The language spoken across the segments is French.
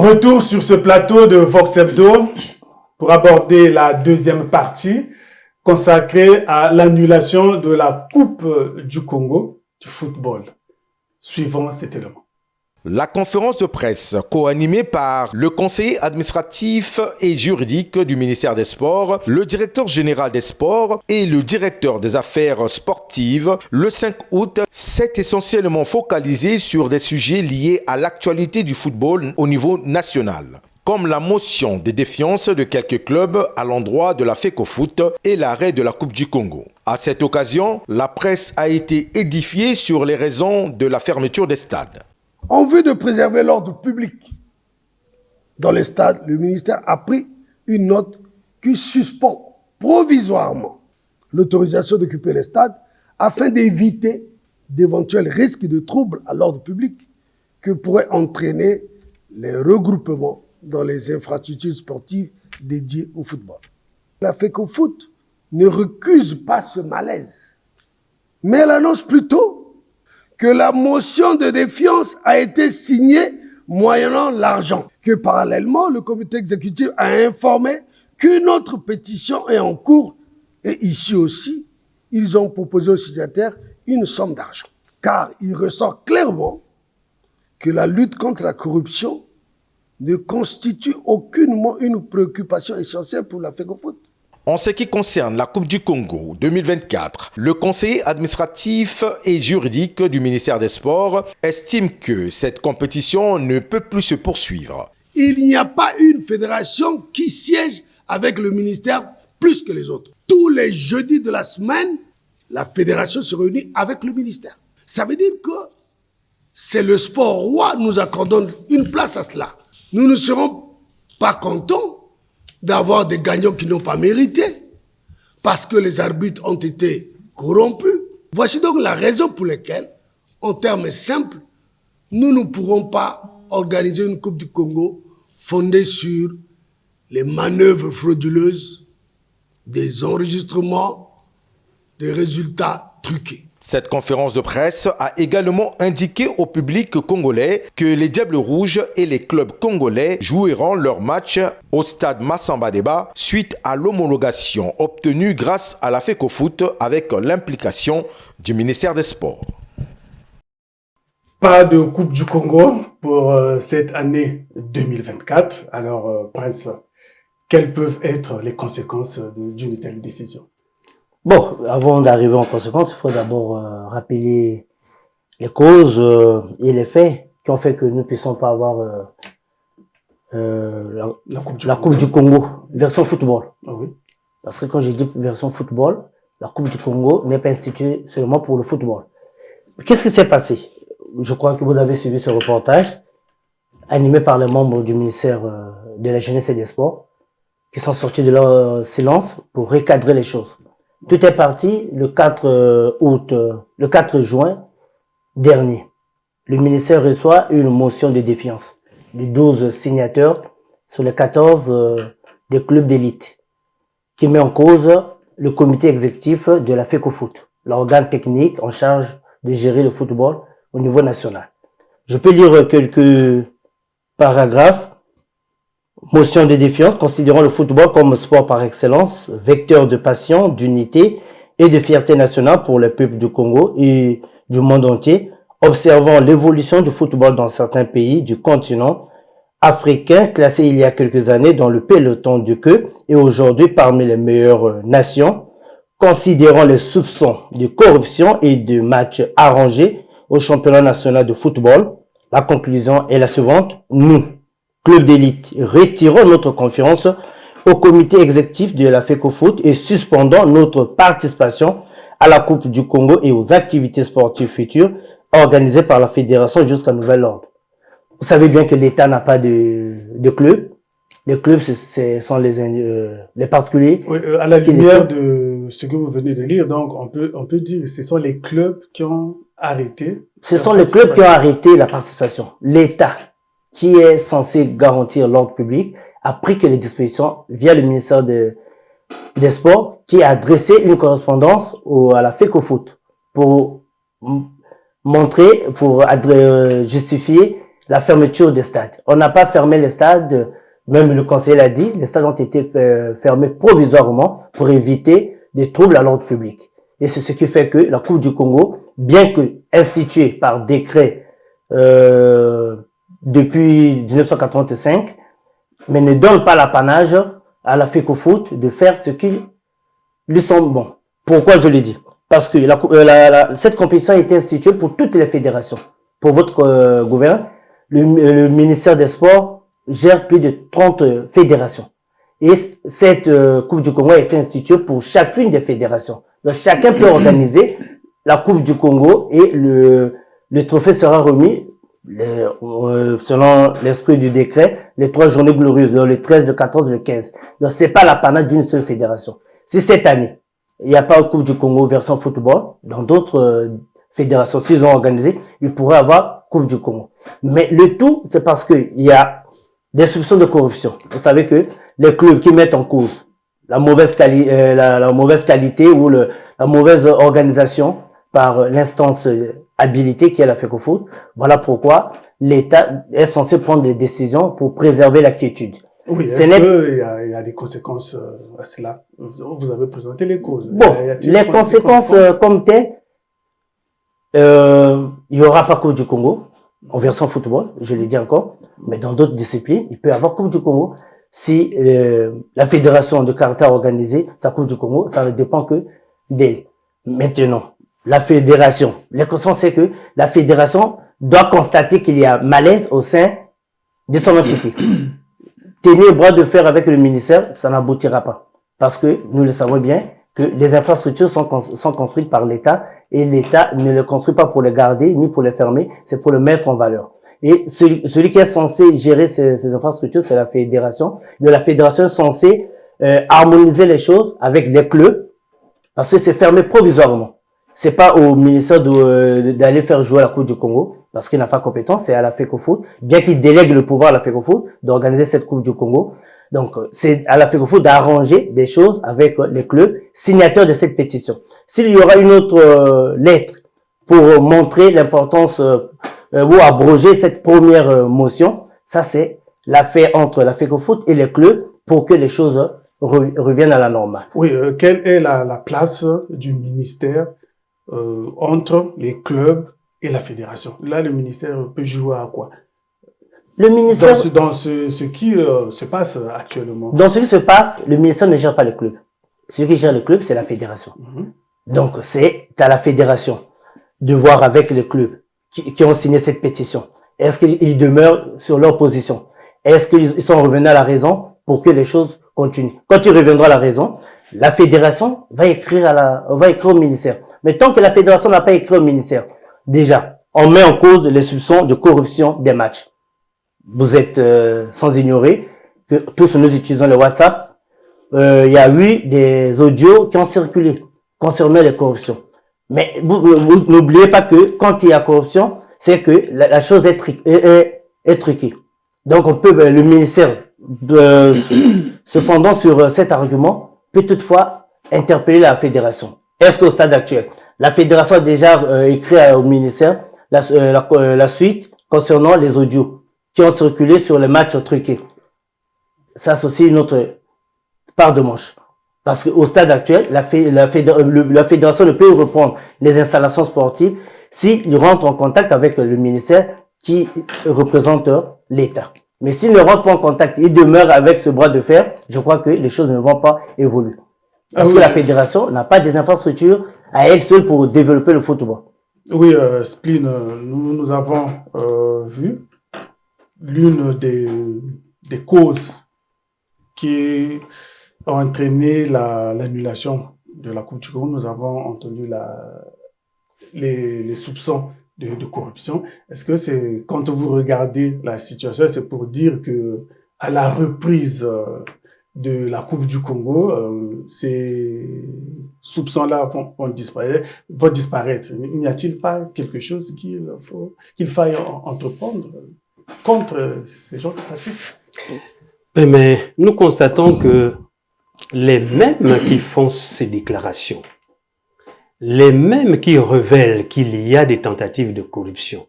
Retour sur ce plateau de Vox Hebdo pour aborder la deuxième partie consacrée à l'annulation de la Coupe du Congo du football. Suivons cet élément. La conférence de presse co-animée par le conseiller administratif et juridique du ministère des Sports, le directeur général des sports et le directeur des affaires sportives le 5 août s'est essentiellement focalisée sur des sujets liés à l'actualité du football au niveau national, comme la motion de défiance de quelques clubs à l'endroit de la FECOFOOT et l'arrêt de la Coupe du Congo. À cette occasion, la presse a été édifiée sur les raisons de la fermeture des stades. En vue de préserver l'ordre public dans les stades, le ministère a pris une note qui suspend provisoirement l'autorisation d'occuper les stades afin d'éviter d'éventuels risques de troubles à l'ordre public que pourraient entraîner les regroupements dans les infrastructures sportives dédiées au football. La FECOFOOT ne recuse pas ce malaise, mais elle annonce plutôt que la motion de défiance a été signée moyennant l'argent, que parallèlement, le comité exécutif a informé qu'une autre pétition est en cours et ici aussi, ils ont proposé aux signataires une somme d'argent. Car il ressort clairement que la lutte contre la corruption ne constitue aucunement une préoccupation essentielle pour la FECOFOOT. En ce qui concerne la Coupe du Congo 2024, le conseiller administratif et juridique du ministère des Sports estime que cette compétition ne peut plus se poursuivre. Il n'y a pas une fédération qui siège avec le ministère plus que les autres. Tous les jeudis de la semaine, la fédération se réunit avec le ministère. Ça veut dire que c'est le sport roi, nous accordons une place à cela. Nous ne serons pas contents d'avoir des gagnants qui n'ont pas mérité, parce que les arbitres ont été corrompus. Voici donc la raison pour laquelle, en termes simples, nous ne pourrons pas organiser une Coupe du Congo fondée sur les manœuvres frauduleuses, des enregistrements, des résultats truqués. Cette conférence de presse a également indiqué au public congolais que les Diables Rouges et les clubs congolais joueront leur match au stade Massamba Débat suite à l'homologation obtenue grâce à la FECOFOOT avec l'implication du ministère des Sports. Pas de Coupe du Congo pour cette année 2024. Alors, Prince, quelles peuvent être les conséquences d'une telle décision? Bon, avant d'arriver en conséquence, il faut d'abord rappeler les causes et les faits qui ont fait que nous ne puissions pas avoir la Coupe du Congo, version football. Ah oui. Parce que quand j'ai dit version football, la Coupe du Congo n'est pas instituée seulement pour le football. Qu'est-ce qui s'est passé? Je crois que vous avez suivi ce reportage animé par les membres du ministère de la Jeunesse et des Sports qui sont sortis de leur silence pour recadrer les choses. Tout est parti le 4 août, le 4 juin dernier. Le ministère reçoit une motion de défiance de 12 signataires sur les 14 des clubs d'élite qui met en cause le comité exécutif de la FECOFOOT, l'organe technique en charge de gérer le football au niveau national. Je peux lire quelques paragraphes. Motion de défiance, considérant le football comme sport par excellence, vecteur de passion, d'unité et de fierté nationale pour le peuple du Congo et du monde entier, observant l'évolution du football dans certains pays du continent africain, classé il y a quelques années dans le peloton de queue et aujourd'hui parmi les meilleures nations, considérant les soupçons de corruption et de matchs arrangés au championnat national de football. La conclusion est la suivante: nous, club d'élite, retirons notre confiance au comité exécutif de la FECOFOOT et suspendons notre participation à la Coupe du Congo et aux activités sportives futures organisées par la fédération jusqu'à nouvel ordre. Vous savez bien que l'État n'a pas de club. Les clubs, ce sont les particuliers. Oui, à la lumière de ce que vous venez de lire, donc on peut dire que ce sont les clubs qui ont arrêté. Ce sont les clubs qui ont arrêté la participation. L'État, qui est censé garantir l'ordre public, a pris que les dispositions via le ministère des Sports, qui a adressé une correspondance à la FECOFOOT pour montrer, pour justifier la fermeture des stades. On n'a pas fermé les stades, même le conseiller l'a dit, les stades ont été fermés provisoirement pour éviter des troubles à l'ordre public. Et c'est ce qui fait que la Coupe du Congo, bien que instituée par décret depuis 1985, mais ne donne pas l'apanage à la FECOFOOT de faire ce qu'il lui semble bon. Pourquoi je le dis? Parce que cette compétition a été instituée pour toutes les fédérations. Pour votre gouvernement, le ministère des Sports gère plus de 30 fédérations. Et cette Coupe du Congo a été instituée pour chacune des fédérations. Donc chacun peut organiser la Coupe du Congo et le trophée sera remis selon l'esprit du décret, les 3 journées glorieuses, le 13, le 14, le 15. Donc c'est pas l'apanage d'une seule fédération. Si cette année, il n'y a pas de Coupe du Congo version football, dans d'autres fédérations, s'ils ont organisé, ils pourraient avoir Coupe du Congo. Mais le tout, c'est parce que il y a des soupçons de corruption. Vous savez que les clubs qui mettent en cause la mauvaise qualité ou la mauvaise organisation par l'instance habilitée qui est la FECOFOOT, voilà pourquoi l'État est censé prendre des décisions pour préserver la quiétude. Oui, est-ce qu'il y a des conséquences à cela? Vous avez présenté les causes. Bon, les conséquences comme telles, il y aura pas Coupe du Congo en version football, je l'ai dit encore, mais dans d'autres disciplines, il peut y avoir Coupe du Congo. Si la fédération de karaté a organisé sa Coupe du Congo, ça ne dépend que d'elle. Maintenant, la fédération, les conséquences, c'est que la fédération doit constater qu'il y a malaise au sein de son entité. Tenir bras de fer avec le ministère, ça n'aboutira pas. Parce que nous le savons bien que les infrastructures sont construites par l'État et l'État ne les construit pas pour les garder ni pour les fermer, c'est pour les mettre en valeur. Et celui qui est censé gérer ces infrastructures, c'est la fédération. De la fédération est censée harmoniser les choses avec les clubs parce que c'est fermé provisoirement. C'est pas au ministère d'aller faire jouer la Coupe du Congo parce qu'il n'a pas compétence, c'est à la FECOFOOT, bien qu'il délègue le pouvoir à la FECOFOOT d'organiser cette Coupe du Congo. Donc, c'est à la FECOFOOT d'arranger des choses avec les clubs signataires de cette pétition. S'il y aura une autre lettre pour montrer l'importance ou abroger cette première motion, ça c'est l'affaire entre la FECOFOOT et les clubs pour que les choses reviennent à la normale. Oui, quelle est la place du ministère entre les clubs et la fédération? Là, le ministère peut jouer à quoi? Le ministère... Dans ce qui se passe actuellement. Dans ce qui se passe, le ministère ne gère pas les clubs. Celui qui gère les clubs, c'est la fédération. Donc, c'est à la fédération de voir avec les clubs qui ont signé cette pétition. Est-ce qu'ils demeurent sur leur position? Est-ce qu'ils sont revenus à la raison pour que les choses continuent? Quand ils reviendront à la raison, la fédération va écrire au ministère. Mais tant que la fédération n'a pas écrit au ministère, déjà, on met en cause les soupçons de corruption des matchs. Vous êtes sans ignorer que tous nous utilisons le WhatsApp. Il y a eu des audios qui ont circulé concernant les corruptions. Mais vous n'oubliez pas que quand il y a corruption, c'est que la chose est truquée. Donc le ministère, se fondant sur cet argument, peut toutefois interpeller la fédération. Est-ce qu'au stade actuel, la fédération a déjà écrit au ministère la suite concernant les audios qui ont circulé sur les matchs truqués? Ça, c'est aussi une autre part de manche. Parce qu'au stade actuel, la fédération ne peut reprendre les installations sportives s'il rentre en contact avec le ministère qui représente l'État. Mais s'il ne rentre pas en contact, il demeure avec ce bras de fer, je crois que les choses ne vont pas évoluer. Parce que la fédération n'a pas des infrastructures à elle seule pour développer le football. Oui, Spline, nous avons vu l'une des causes qui a entraîné l'annulation de la Coupe du Congo. Nous avons entendu les soupçons de corruption. Est-ce que c'est, quand vous regardez la situation, c'est pour dire que à la reprise de la Coupe du Congo, ces soupçons-là vont disparaître. N'y a-t-il pas quelque chose qu'il faille entreprendre contre ces gens qui pratiquent? Mais nous constatons que les mêmes qui font ces déclarations, les mêmes qui révèlent qu'il y a des tentatives de corruption,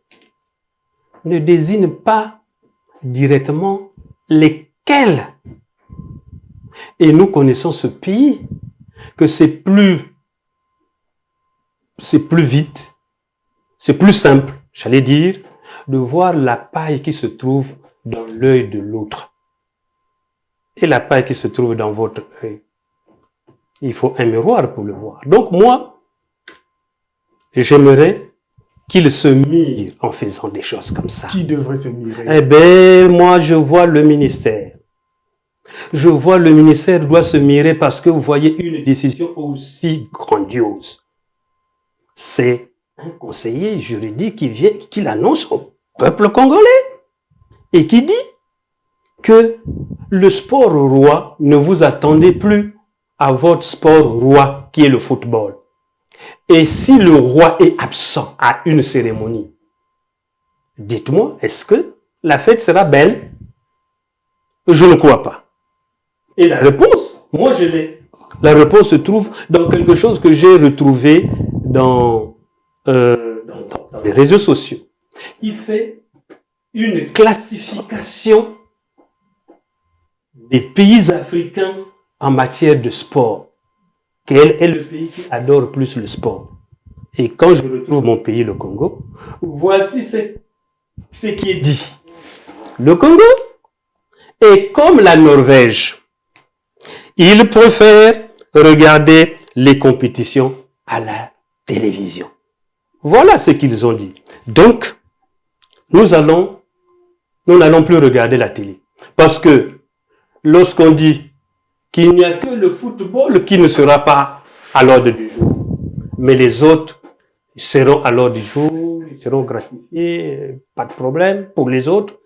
ne désigne pas directement lesquels. Et nous connaissons ce pays, que c'est plus vite, c'est plus simple, j'allais dire, de voir la paille qui se trouve dans l'œil de l'autre. Et la paille qui se trouve dans votre œil. Il faut un miroir pour le voir. Donc moi, j'aimerais qu'il se mire en faisant des choses comme ça. Qui devrait se mirer? Eh bien, moi, je vois le ministère. Je vois le ministère doit se mirer parce que vous voyez une décision aussi grandiose. C'est un conseiller juridique qui l'annonce au peuple congolais et qui dit que le sport roi, ne vous attendez plus à votre sport roi qui est le football. Et si le roi est absent à une cérémonie, dites-moi, est-ce que la fête sera belle? Je ne crois pas. Et la réponse, moi je l'ai. La réponse se trouve dans quelque chose que j'ai retrouvé dans les réseaux sociaux. Il fait une classification des pays africains en matière de sport. Quel est le pays qui adore plus le sport? Et quand je retrouve mon pays, le Congo, voici ce qui est dit. Le Congo est comme la Norvège. Il préfère regarder les compétitions à la télévision. Voilà ce qu'ils ont dit. Donc, nous n'allons plus regarder la télé. Parce que lorsqu'on dit qu'il n'y a que le football qui ne sera pas à l'ordre du jour, mais les autres seront à l'ordre du jour, ils seront gratifiés, pas de problème pour les autres.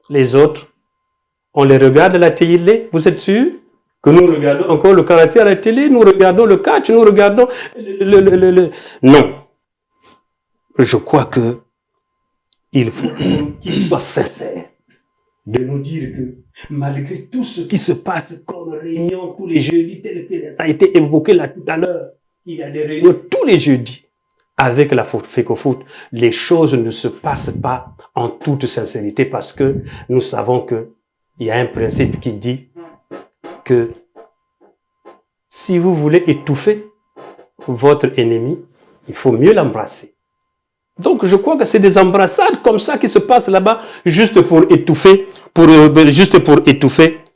Les autres, on les regarde à la télé, vous êtes sûr que nous regardons encore le karaté à la télé, nous regardons le catch, nous regardons Non. Je crois que il faut qu'il soit sincère de nous dire que malgré tout ce qui se passe comme réunion tous les jeudis, tel que ça a été évoqué là tout à l'heure, il y a des réunions tous les jeudis avec la FECOFOOT, les choses ne se passent pas en toute sincérité parce que nous savons que il y a un principe qui dit que si vous voulez étouffer votre ennemi, il faut mieux l'embrasser. Donc je crois que c'est des embrassades comme ça qui se passent là-bas juste pour étouffer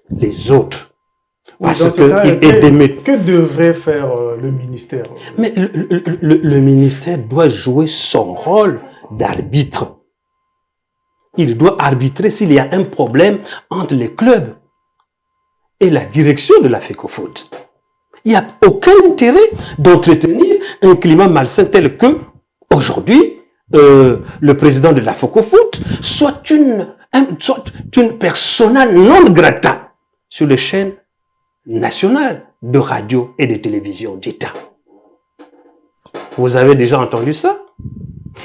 les autres. Parce que devrait faire le ministère? Mais le ministère doit jouer son rôle d'arbitre. Il doit arbitrer s'il y a un problème entre les clubs et la direction de la FECOFOOT. Il n'y a aucun intérêt d'entretenir un climat malsain tel que, aujourd'hui, le président de la FECOFOOT soit une persona non grata sur les chaînes nationales de radio et de télévision d'État. Vous avez déjà entendu ça?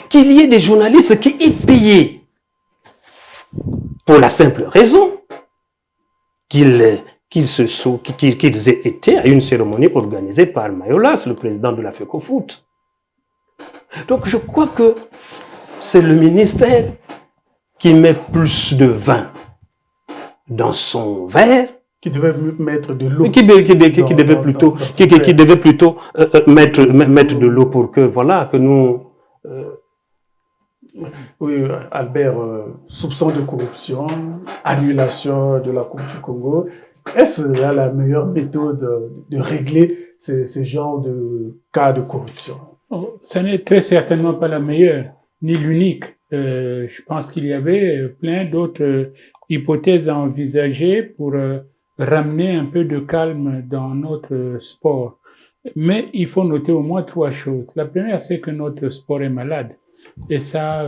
Qu'il y ait des journalistes qui aient payé pour la simple raison qu'ils aient été à une cérémonie organisée par Mayolas, le président de la FECOFOOT. Donc je crois que c'est le ministère qui met plus de vin dans son verre, qui devait mettre de l'eau. Qui devait plutôt mettre de l'eau pour que, voilà, que nous... Oui, Albert, soupçon de corruption, annulation de la Coupe du Congo. Est-ce la meilleure méthode de régler ce genre de cas de corruption? Ce n'est très certainement pas la meilleure, ni l'unique. Je pense qu'il y avait plein d'autres hypothèses à envisager pour ramener un peu de calme dans notre sport. Mais il faut noter au moins trois choses. La première, c'est que notre sport est malade. Et ça,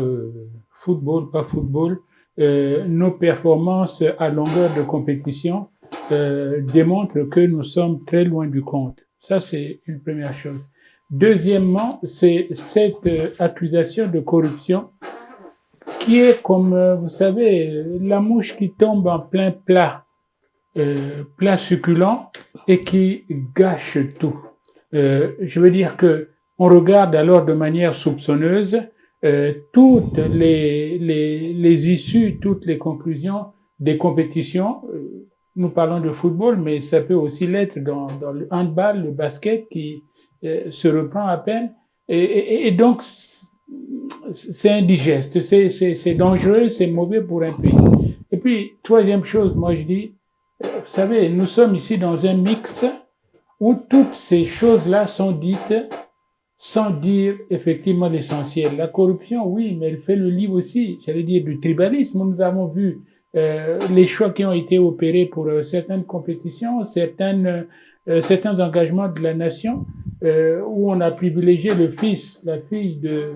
football, pas football, nos performances à longueur de compétition démontrent que nous sommes très loin du compte. Ça, c'est une première chose. Deuxièmement, c'est cette accusation de corruption qui est comme, vous savez, la mouche qui tombe en plein plat succulent et qui gâche tout. Je veux dire que on regarde alors de manière soupçonneuse toutes les issues, toutes les conclusions des compétitions. Nous parlons de football, mais ça peut aussi l'être dans le handball, le basket qui se reprend à peine. Et donc, c'est indigeste, c'est dangereux, c'est mauvais pour un pays. Et puis, troisième chose, moi je dis, vous savez, nous sommes ici dans un mix où toutes ces choses-là sont dites sans dire effectivement l'essentiel. La corruption, oui, mais elle fait le lit aussi, j'allais dire, du tribalisme. Nous avons vu les choix qui ont été opérés pour certaines compétitions, certains engagements de la nation, où on a privilégié le fils, la fille de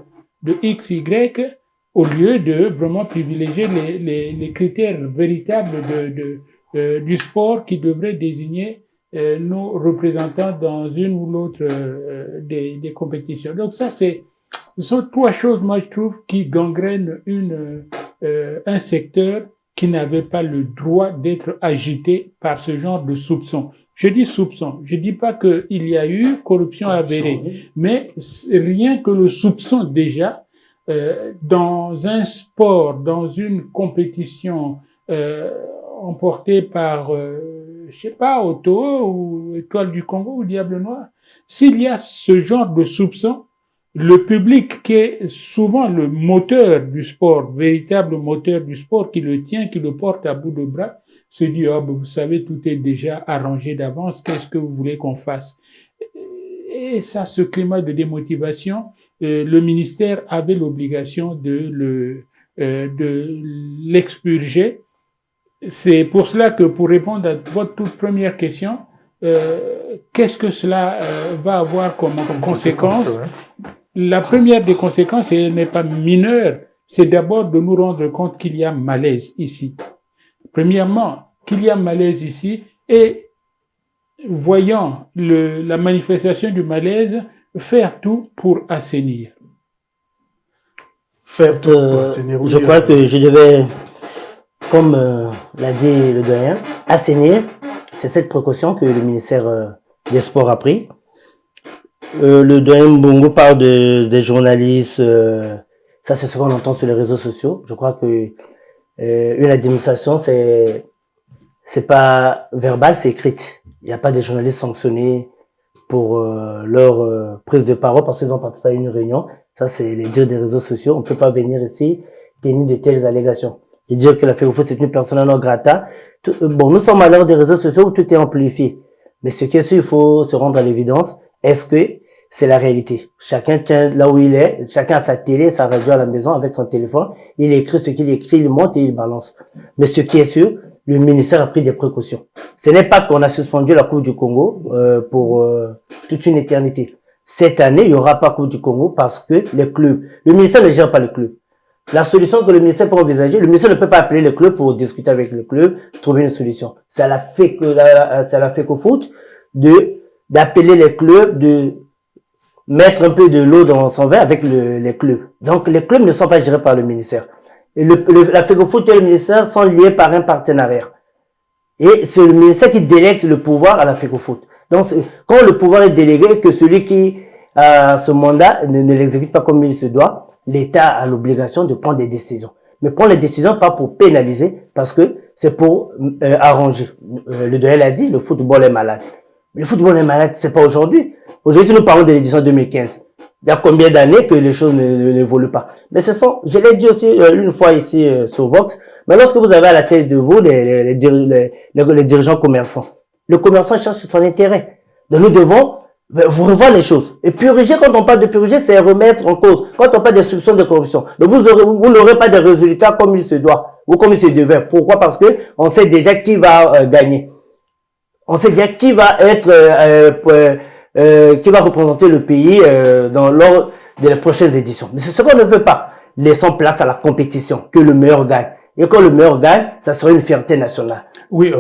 X, Y, au lieu de vraiment privilégier les critères véritables du sport qui devraient désigner nos représentants dans une ou l'autre des compétitions. Donc ça, ce sont trois choses, moi je trouve, qui gangrènent un secteur qui n'avait pas le droit d'être agité par ce genre de soupçons. Je dis soupçon, je dis pas qu'il y a eu corruption avérée, oui. Mais rien que le soupçon déjà, dans un sport, dans une compétition emportée par, je sais pas, Auto ou Étoile du Congo ou Diable Noir, s'il y a ce genre de soupçon, le public qui est souvent le moteur du sport, véritable moteur du sport, qui le tient, qui le porte à bout de bras, se dit, oh, ben vous savez, tout est déjà arrangé d'avance, qu'est-ce que vous voulez qu'on fasse? Et ça, ce climat de démotivation, le ministère avait l'obligation de l'expurger. C'est pour cela que, pour répondre à votre toute première question, qu'est-ce que cela va avoir comme conséquence? Ouais. La première des conséquences, et elle n'est pas mineure, c'est d'abord de nous rendre compte qu'il y a malaise ici. Premièrement, qu'il y a malaise ici, et voyant la manifestation du malaise, faire tout pour assainir. Faire tout pour assainir. Je crois que je devais, comme l'a dit le doyen, assainir. C'est cette précaution que le ministère des Sports a pris. Le doyen Mbongo parle des journalistes. Ça, c'est ce qu'on entend sur les réseaux sociaux. Je crois que une administration, c'est pas verbal, c'est écrite. Il n'y a pas des journalistes sanctionnés pour leur prise de parole parce qu'ils ont participé à une réunion. Ça, c'est les dires des réseaux sociaux. On ne peut pas venir ici tenir de telles allégations. Et dire que la FECOFOOT, c'est une persona non grata. Bon, nous sommes à l'heure des réseaux sociaux où tout est amplifié. Mais ce qui est sûr, il faut se rendre à l'évidence. Est-ce que c'est la réalité? Chacun tient là où il est. Chacun a sa télé, sa radio à la maison avec son téléphone. Il écrit ce qu'il écrit, il monte et il balance. Mais ce qui est sûr, le ministère a pris des précautions. Ce n'est pas qu'on a suspendu la Coupe du Congo pour toute une éternité. Cette année, il n'y aura pas Coupe du Congo parce que les clubs, le ministère ne gère pas les clubs. La solution que le ministère peut envisager, le ministère ne peut pas appeler les clubs pour discuter avec les clubs, trouver une solution. C'est à la FECOFOOT d'appeler les clubs, de mettre un peu de l'eau dans son verre avec les clubs. Donc, les clubs ne sont pas gérés par le ministère. Et la FECOFOOT et le ministère sont liés par un partenariat. Et c'est le ministère qui délègue le pouvoir à la FECOFOOT. Donc, quand le pouvoir est délégué, que celui qui a ce mandat ne l'exécute pas comme il se doit, l'État a l'obligation de prendre des décisions. Mais prendre les décisions pas pour pénaliser, parce que c'est pour arranger. Le doyen l'a dit, le football est malade. Mais le football est malade, c'est pas aujourd'hui. Aujourd'hui, nous parlons de l'édition 2015. Il y a combien d'années que les choses n'évoluent pas. Mais ce sont, je l'ai dit aussi une fois ici sur Vox, mais lorsque vous avez à la tête de vous les dirigeants commerçants, le commerçant cherche son intérêt. Donc nous devons revoir les choses. Et purger, quand on parle de purger, c'est remettre en cause. Quand on parle de soupçons de corruption. Donc vous n'aurez pas de résultats comme il se doit, ou comme il se devait. Pourquoi? Parce que on sait déjà qui va gagner. On sait déjà qui va être, qui va représenter le pays lors des prochaines éditions. Mais c'est ce qu'on ne veut pas. Laissons place à la compétition, que le meilleur gagne. Et quand le meilleur gagne, ça sera une fierté nationale. Oui,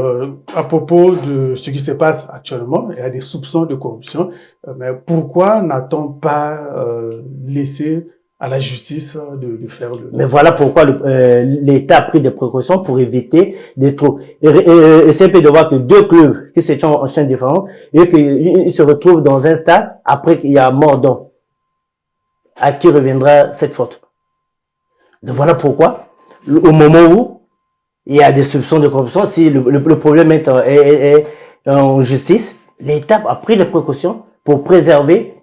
à propos de ce qui se passe actuellement, il y a des soupçons de corruption. Mais pourquoi n'a-t-on pas laissé à la justice de faire le... Mais voilà pourquoi l'État a pris des précautions pour éviter des trous. Et c'est un peu de voir que deux clubs qui se tiennent en chaîne différente et qu'ils se retrouvent dans un stade après qu'il y a mort d'homme. À qui reviendra cette faute? Donc voilà pourquoi, au moment où il y a des soupçons de corruption, si le problème est en justice, l'État a pris les précautions pour préserver,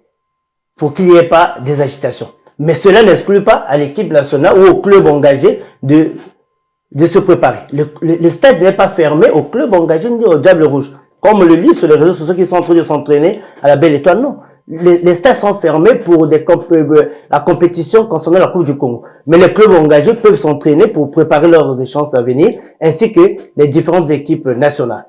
pour qu'il n'y ait pas des agitations. Mais cela n'exclut pas à l'équipe nationale ou au club engagé de se préparer. Le stade n'est pas fermé au club engagé ni au Diable Rouge. Comme on le lit sur les réseaux sociaux qui sont en train de s'entraîner à la Belle Étoile, non. Les stades sont fermés pour la compétition concernant la Coupe du Congo. Mais les clubs engagés peuvent s'entraîner pour préparer leurs échéances à venir, ainsi que les différentes équipes nationales.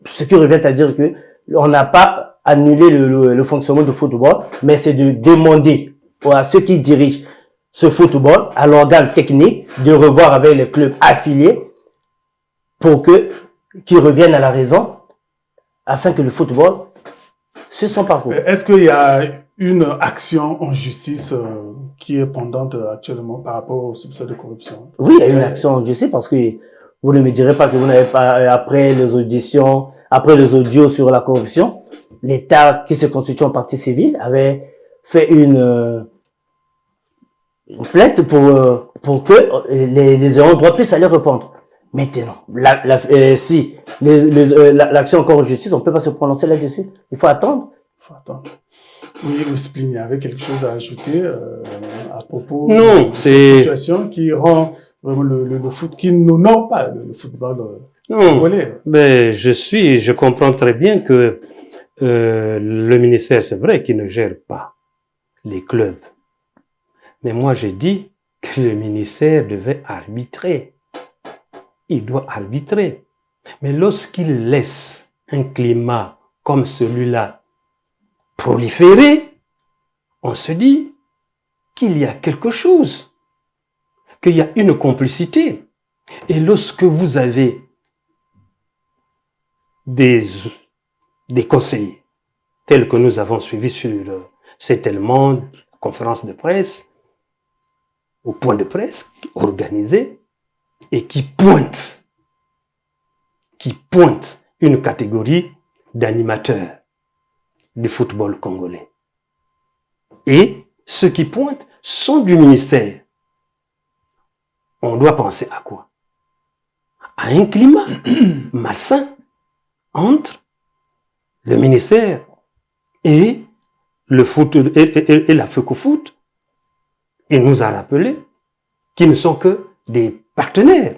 Ce qui revient à dire que on n'a pas annulé le fonctionnement du football, mais c'est de demander à ceux qui dirigent ce football, à l'organe technique, de revoir avec les clubs affiliés pour qu'ils reviennent à la raison, afin que le football suive son parcours. Est-ce qu'il y a une action en justice qui est pendante actuellement par rapport au soupçon de corruption? Oui, il y a une action en justice parce que vous ne me direz pas que vous n'avez pas, après les auditions, après les audios sur la corruption, l'État qui se constitue en partie civile avait fait une plainte pour que les ayants droit puissent aller répondre. Maintenant, si l'action encore en justice, on peut pas se prononcer là-dessus. Il faut attendre. Oui, Spline, il y avait quelque chose à ajouter à propos Non, de cette situation qui rend vraiment le foot, qui n'honore pas le football congolais. Mais je comprends très bien que le ministère, c'est vrai qu'il ne gère pas les clubs. Mais moi, j'ai dit que le ministère devait arbitrer. Il doit arbitrer. Mais lorsqu'il laisse un climat comme celui-là proliférer, on se dit qu'il y a quelque chose, qu'il y a une complicité. Et lorsque vous avez des conseillers, tels que nous avons suivis sur cet élément de conférence de presse, au point de presse organisé, et qui pointe une catégorie d'animateurs du football congolais. Et ceux qui pointent sont du ministère. On doit penser à quoi? À un climat malsain entre le ministère et le foot et la FECOFOOT. Il nous a rappelé qu'ils ne sont que des partenaires.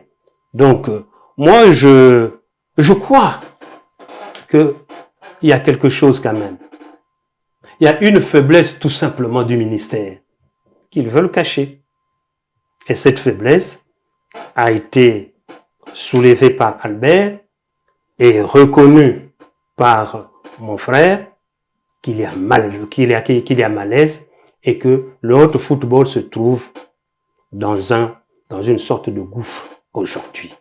Donc, moi, je crois que il y a quelque chose quand même. Il y a une faiblesse tout simplement du ministère qu'ils veulent cacher. Et cette faiblesse a été soulevée par Albert et reconnue par mon frère qu'il y a malaise et que le haut football se trouve dans une sorte de gouffre aujourd'hui.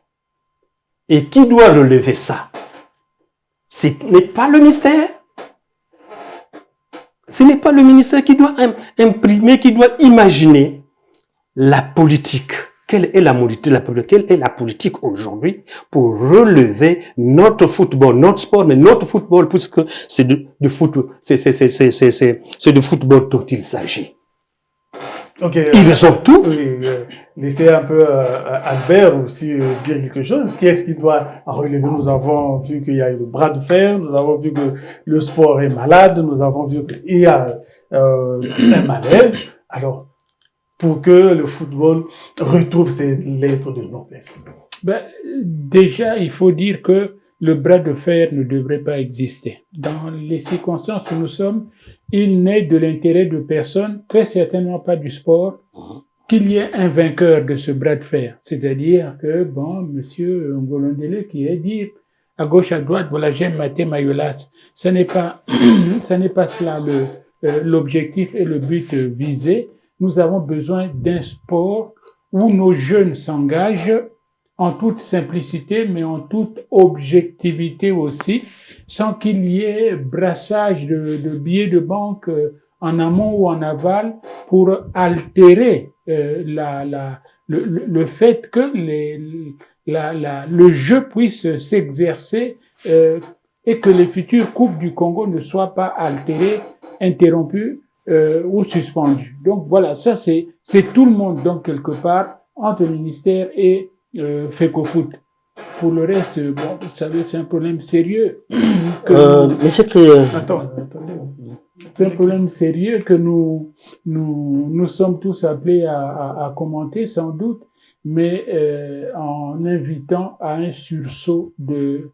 Et qui doit relever ça? Ce n'est pas le ministère. Ce n'est pas le ministère qui doit imprimer, qui doit imaginer la politique. Quelle est la politique aujourd'hui pour relever notre football, notre sport, mais notre football, puisque c'est de football, c'est de football dont il s'agit. Okay, ils ont tout. Oui, laissez un peu Albert aussi dire quelque chose. Qui est-ce qui doit relever? Nous avons vu qu'il y a eu le bras de fer, nous avons vu que le sport est malade, nous avons vu qu'il y a un malaise. Alors, pour que le football retrouve ses lettres de noblesse. Déjà, il faut dire que le bras de fer ne devrait pas exister. Dans les circonstances où nous sommes, il n'est de l'intérêt de personne, très certainement pas du sport, qu'il y ait un vainqueur de ce bras de fer. C'est-à-dire que, monsieur Ngolondele qui est dit à gauche, à droite, voilà, j'aime Maté Mayolas. Ce n'est pas cela l'objectif et le but visé. Nous avons besoin d'un sport où nos jeunes s'engagent en toute simplicité, mais en toute objectivité aussi, sans qu'il y ait brassage de billets de banque en amont ou en aval pour altérer le fait que le jeu puisse s'exercer et que les futures coupes du Congo ne soient pas altérées, interrompues ou suspendues. Donc voilà, ça c'est tout le monde donc quelque part entre le ministère et FECOFOOT. Pour le reste, bon, vous savez, c'est un problème sérieux. Monsieur Attendez. C'est un problème sérieux que nous sommes tous appelés à commenter, sans doute, mais en invitant à un sursaut de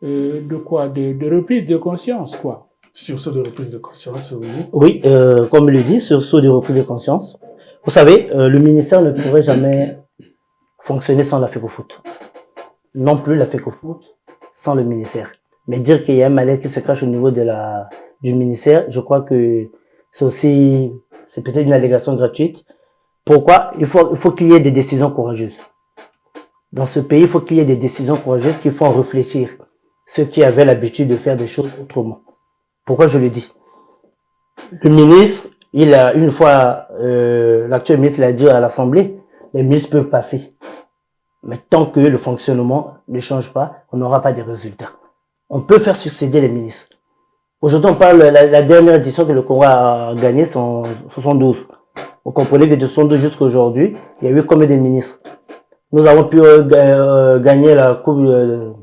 reprise de conscience, quoi. Sursaut de reprise de conscience, oui. Oui, comme il le dit, sursaut de reprise de conscience. Vous savez, le ministère ne pourrait jamais fonctionner sans la FECOFOOT. Non plus la FECOFOOT sans le ministère. Mais dire qu'il y a un malaise qui se cache au niveau du ministère, je crois que c'est peut-être une allégation gratuite. Pourquoi? Il faut qu'il y ait des décisions courageuses. Dans ce pays, il faut qu'il y ait des décisions courageuses qui font réfléchir ceux qui avaient l'habitude de faire des choses autrement. Pourquoi je le dis? Le ministre, il a une fois, l'actuel ministre l'a dit à l'Assemblée, les ministres peuvent passer. Mais tant que le fonctionnement ne change pas, on n'aura pas de résultats. On peut faire succéder les ministres. Aujourd'hui, on parle de la dernière édition que le Congo a gagnée, c'est en 72. Vous comprenez que de 72 jusqu'à aujourd'hui, il y a eu combien de ministres? Nous avons pu gagner la Coupe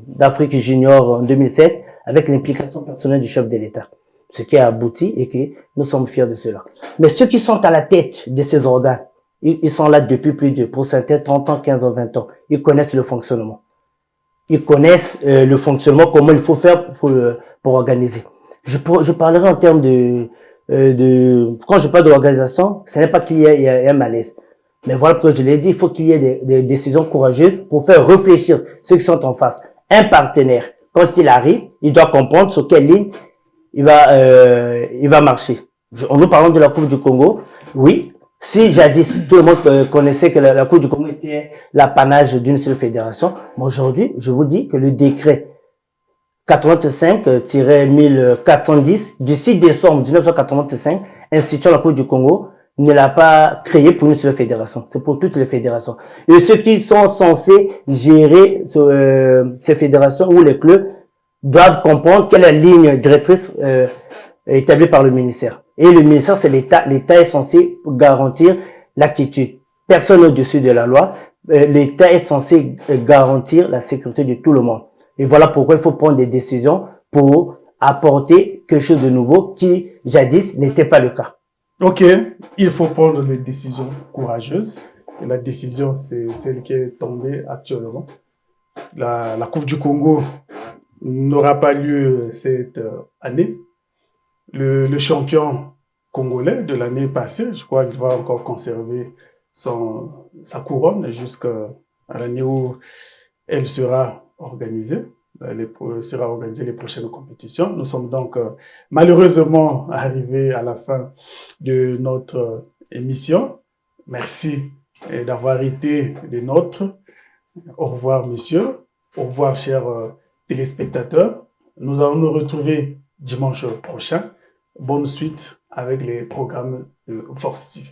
d'Afrique Junior en 2007 avec l'implication personnelle du chef de l'État. Ce qui a abouti et que nous sommes fiers de cela. Mais ceux qui sont à la tête de ces organes, ils sont là depuis pour certains 30 ans, 15 ans, 20 ans. Ils connaissent le fonctionnement. Ils connaissent le fonctionnement, comment il faut faire pour organiser. Je parlerai en termes quand je parle de l'organisation, ce n'est pas qu'il y ait un malaise. Mais voilà pourquoi je l'ai dit, il faut qu'il y ait des décisions courageuses pour faire réfléchir ceux qui sont en face. Un partenaire, quand il arrive, il doit comprendre sur quelle ligne il va marcher. Nous parlons de la Coupe du Congo. Oui, si jadis tout le monde connaissait que la Coupe du Congo était l'apanage d'une seule fédération, mais aujourd'hui, je vous dis que le décret 85-1410 du 6 décembre 1985 instituant la Coupe du Congo ne l'a pas créé pour une seule fédération, c'est pour toutes les fédérations. Et ceux qui sont censés gérer ces fédérations ou les clubs doivent comprendre quelle est la ligne directrice établie par le ministère. Et le ministère, c'est l'État. L'État est censé garantir la quiétude. Personne au-dessus de la loi. L'État est censé garantir la sécurité de tout le monde. Et voilà pourquoi il faut prendre des décisions pour apporter quelque chose de nouveau qui, jadis, n'était pas le cas. Ok, il faut prendre des décisions courageuses. Et la décision, c'est celle qui est tombée actuellement. La Coupe du Congo n'aura pas lieu cette année. Le champion congolais de l'année passée, je crois qu'il va encore conserver sa couronne jusqu'à l'année où elle sera organisée. Sera organisée les prochaines compétitions. Nous sommes donc malheureusement arrivés à la fin de notre émission. Merci d'avoir été des nôtres. Au revoir, monsieur. Au revoir, chers téléspectateurs. Nous allons nous retrouver dimanche prochain. Bonne suite avec les programmes de Vox TV.